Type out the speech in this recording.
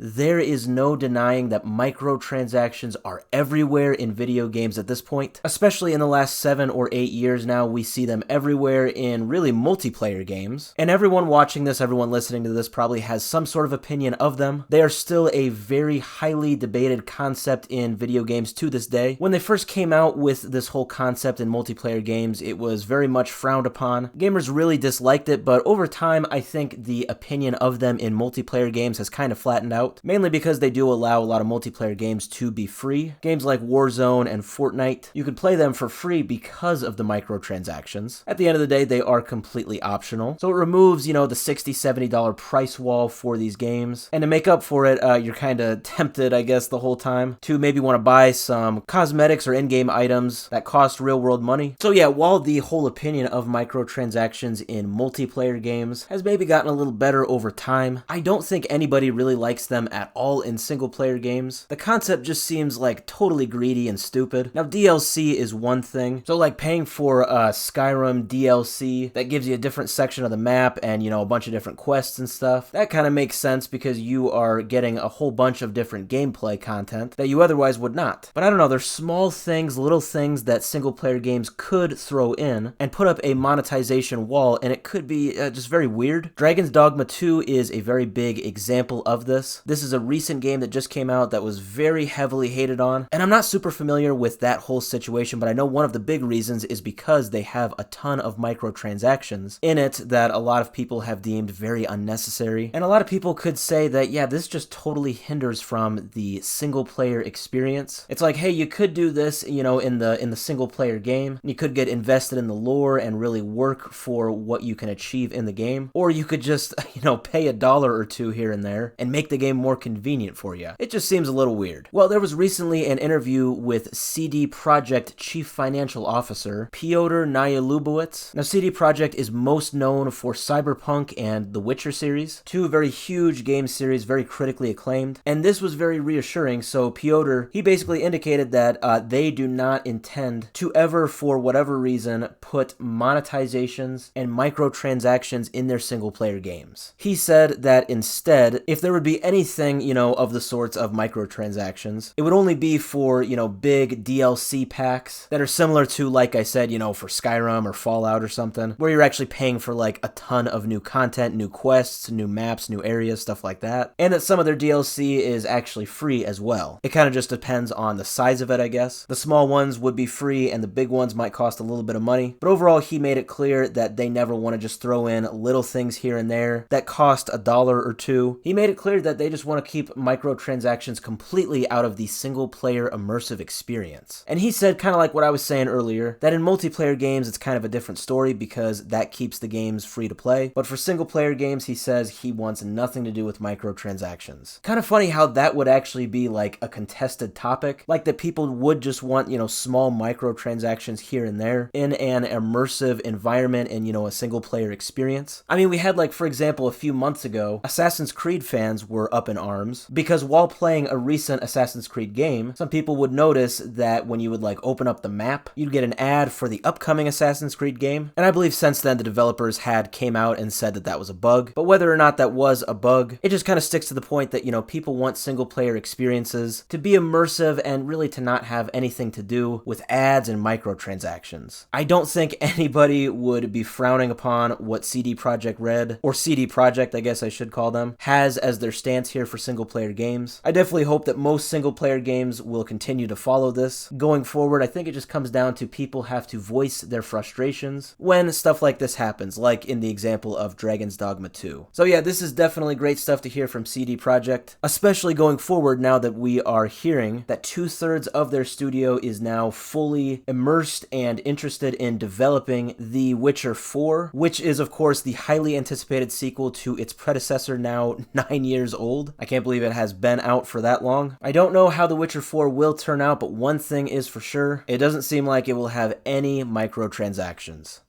There is no denying that microtransactions are everywhere in video games at this point. Especially in the last 7 or 8 years now, we see them everywhere in really multiplayer games. And everyone watching this, everyone listening to this probably has some sort of opinion of them. They are still a very highly debated concept in video games to this day. When they first came out with this whole concept in multiplayer games, it was very much frowned upon. Gamers really disliked it, but over time, I think the opinion of them in multiplayer games has kind of flattened out. Mainly because they do allow a lot of multiplayer games to be free. Games like Warzone and Fortnite, you can play them for free because of the microtransactions. At the end of the day, they are completely optional. So it removes, the $60, $70 price wall for these games. And to make up for it, you're kind of tempted, I guess, the whole time to maybe want to buy some cosmetics or in-game items that cost real-world money. So yeah, while the whole opinion of microtransactions in multiplayer games has maybe gotten a little better over time, I don't think anybody really likes them at all in single player games. The concept just seems like totally greedy and stupid. Now DLC is one thing, so like paying for Skyrim DLC that gives you a different section of the map and a bunch of different quests and stuff, that kind of makes sense because you are getting a whole bunch of different gameplay content that you otherwise would not. But I don't know, there's small things, little things that single player games could throw in and put up a monetization wall, and it could be just very weird. Dragon's Dogma 2 is a very big example of this. This is a recent game that just came out that was very heavily hated on, and I'm not super familiar with that whole situation, but I know one of the big reasons is because they have a ton of microtransactions in it that a lot of people have deemed very unnecessary, and a lot of people could say that, yeah, this just totally hinders from the single player experience. It's like, hey, you could do this, in the single player game, you could get invested in the lore and really work for what you can achieve in the game, or you could just, pay $1 or $2 here and there and make the game more convenient for you. It just seems a little weird. Well, there was recently an interview with CD Projekt Chief Financial Officer Piotr Nyalubowicz. Now, CD Projekt is most known for Cyberpunk and The Witcher series, two very huge game series, very critically acclaimed, and this was very reassuring. So Piotr, he basically indicated that they do not intend to ever, for whatever reason, put monetizations and microtransactions in their single-player games. He said that instead, if there would be anything, of the sorts of microtransactions, it would only be for, big DLC packs that are similar to, like I said, for Skyrim or Fallout or something, where you're actually paying for like a ton of new content, new quests, new maps, new areas, stuff like that, and that some of their DLC is actually free as well. It kind of just depends on the size of it, I guess. The small ones would be free and the big ones might cost a little bit of money, but overall he made it clear that they never want to just throw in little things here and there that cost $1 or $2. He made it clear that they just want to keep microtransactions completely out of the single-player immersive experience. And he said, kind of like what I was saying earlier, that in multiplayer games it's kind of a different story because that keeps the games free to play, but for single-player games he says he wants nothing to do with microtransactions. Kind of funny how that would actually be like a contested topic, like that people would just want, small microtransactions here and there in an immersive environment and, a single-player experience. I mean, we had like, for example, a few months ago, Assassin's Creed fans were up in arms because while playing a recent Assassin's Creed game, some people would notice that when you would like open up the map, you'd get an ad for the upcoming Assassin's Creed game. And I believe since then the developers had came out and said that that was a bug. But whether or not that was a bug, it just kind of sticks to the point that, people want single player experiences to be immersive and really to not have anything to do with ads and microtransactions. I don't think anybody would be frowning upon what CD Projekt Red, or CD Projekt, I guess I should call them, has as their stance here for single player games. I definitely hope that most single player games will continue to follow this. Going forward, I think it just comes down to people have to voice their frustrations when stuff like this happens, like in the example of Dragon's Dogma 2. So yeah, this is definitely great stuff to hear from CD Projekt, especially going forward now that we are hearing that 2/3 of their studio is now fully immersed and interested in developing The Witcher 4, which is of course the highly anticipated sequel to its predecessor, now 9 years old. I can't believe it has been out for that long. I don't know how The Witcher 4 will turn out, but one thing is for sure, it doesn't seem like it will have any microtransactions.